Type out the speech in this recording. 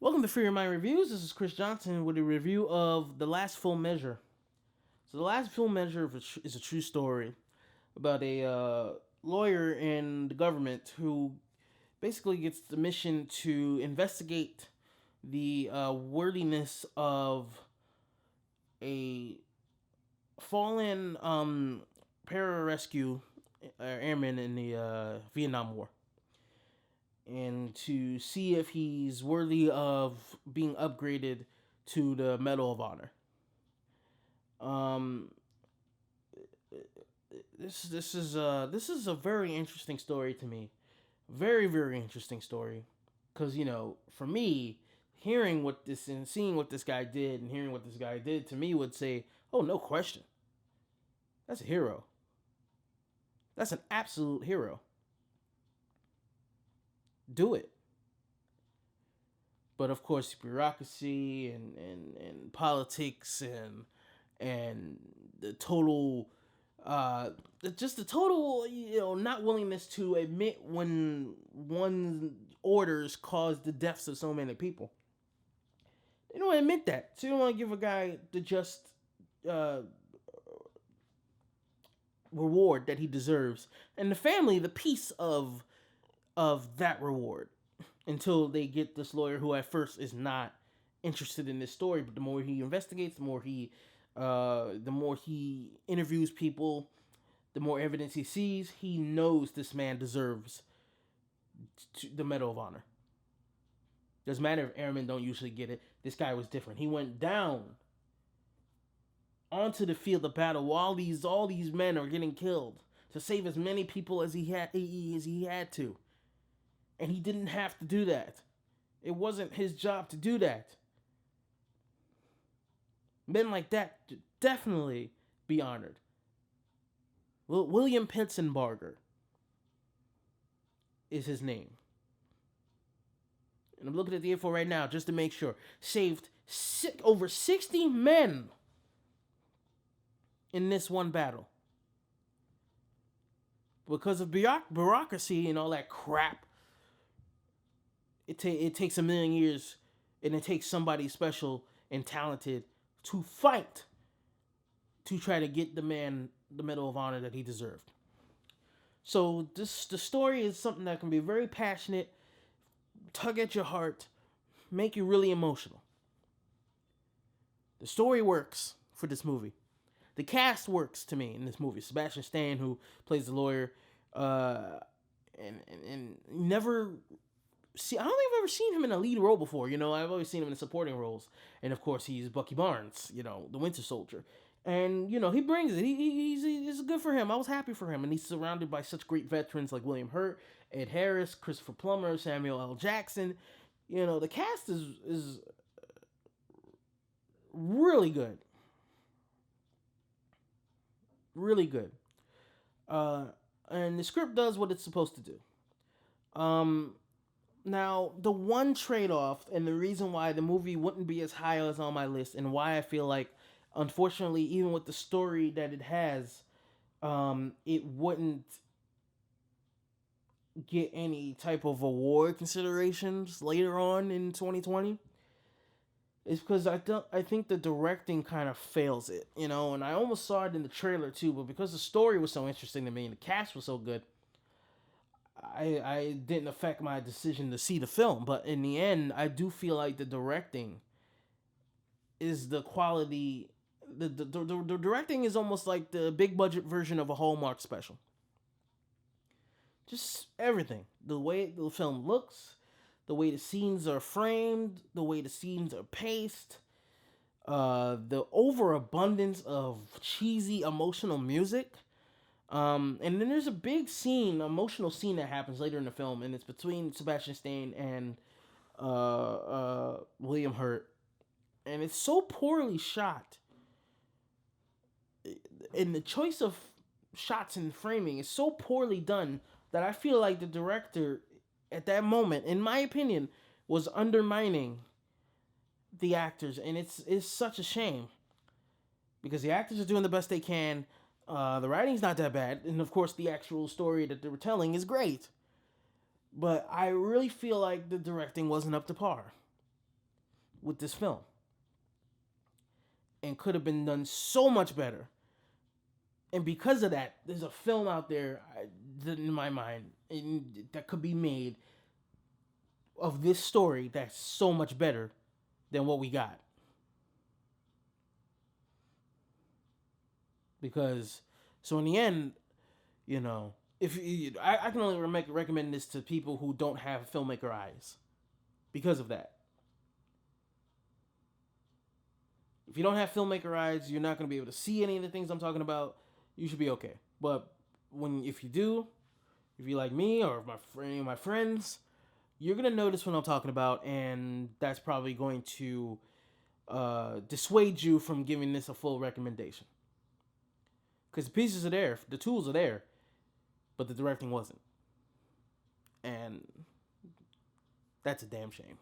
Welcome to Free Your Mind Reviews. This is Chris Johnson with a review of The Last Full Measure. So, The Last Full Measure is a true story about a lawyer in the government who basically gets the mission to investigate the worthiness of a fallen pararescue airman in the Vietnam War, and to see if he's worthy of being upgraded to the Medal of Honor. Um, this is a very interesting story to me, very interesting story, because for me, hearing what this and seeing what this guy did and hearing what this guy did to me would say, oh, no question, that's a hero. That's an absolute hero. Do it. But of course, bureaucracy and politics and the total just the total not willingness to admit when one orders caused the deaths of so many people. They don't admit that, so you don't want to give a guy the just uh, reward that he deserves, and the family the piece of that reward, until they get this lawyer who at first is not interested in this story. But the more he investigates, the more he interviews people, the more evidence he sees, he knows this man deserves the Medal of Honor. Doesn't matter if airmen don't usually get it. This guy was different. He went down onto the field of battle while all these men are getting killed to save as many people as he had to, and he didn't have to do that. It wasn't his job to do that. Men like that definitely be honored. William Pitzenbarger is his name. And I'm looking at the info right now just to make sure. Saved over 60 men in this one battle. Because of bureaucracy and all that crap, it takes a million years, and it takes somebody special and talented to fight to try to get the man the Medal of Honor that he deserved. So the story is something that can be very passionate, tug at your heart, make you really emotional. The story works for this movie. The cast works to me in this movie. Sebastian Stan, who plays the lawyer, and never see. I don't think I've ever seen him in a lead role before. I've always seen him in supporting roles, and of course he's Bucky Barnes. The Winter Soldier, and he brings it. He's good for him. I was happy for him, and he's surrounded by such great veterans like William Hurt, Ed Harris, Christopher Plummer, Samuel L. Jackson. The cast is really good, really good. Uh, and the script does what it's supposed to do. Um, Now, the one trade off, and the reason why the movie wouldn't be as high as on my list, and why I feel like, unfortunately, even with the story that it has, it wouldn't get any type of award considerations later on in 2020, is because I think the directing kind of fails it, and I almost saw it in the trailer too, but because the story was so interesting to me and the cast was so good, I didn't affect my decision to see the film. But in the end, I do feel like the directing is the quality. The directing is almost like the big budget version of a Hallmark special. Just everything. The way the film looks, the way the scenes are framed, the way the scenes are paced, the overabundance of cheesy emotional music. And then there's a big scene, emotional scene that happens later in the film, and it's between Sebastian Stan and William Hurt, and it's so poorly shot, and the choice of shots and framing is so poorly done that I feel like the director, at that moment, in my opinion, was undermining the actors, and it's such a shame because the actors are doing the best they can. The writing's not that bad, and of course, the actual story that they were telling is great. But I really feel like the directing wasn't up to par. with this film, and could have been done so much better. And because of that, there's a film out there in my mind that could be made of this story that's so much better than what we got. Because, so in the end, you know, if you, I can only recommend this to people who don't have filmmaker eyes because of that. If you don't have filmmaker eyes, you're not going to be able to see any of the things I'm talking about. You should be okay. But if you do, if you like me or my friends, you're going to notice what I'm talking about, and that's probably going to dissuade you from giving this a full recommendation. Because the pieces are there, the tools are there, but the directing wasn't. And that's a damn shame.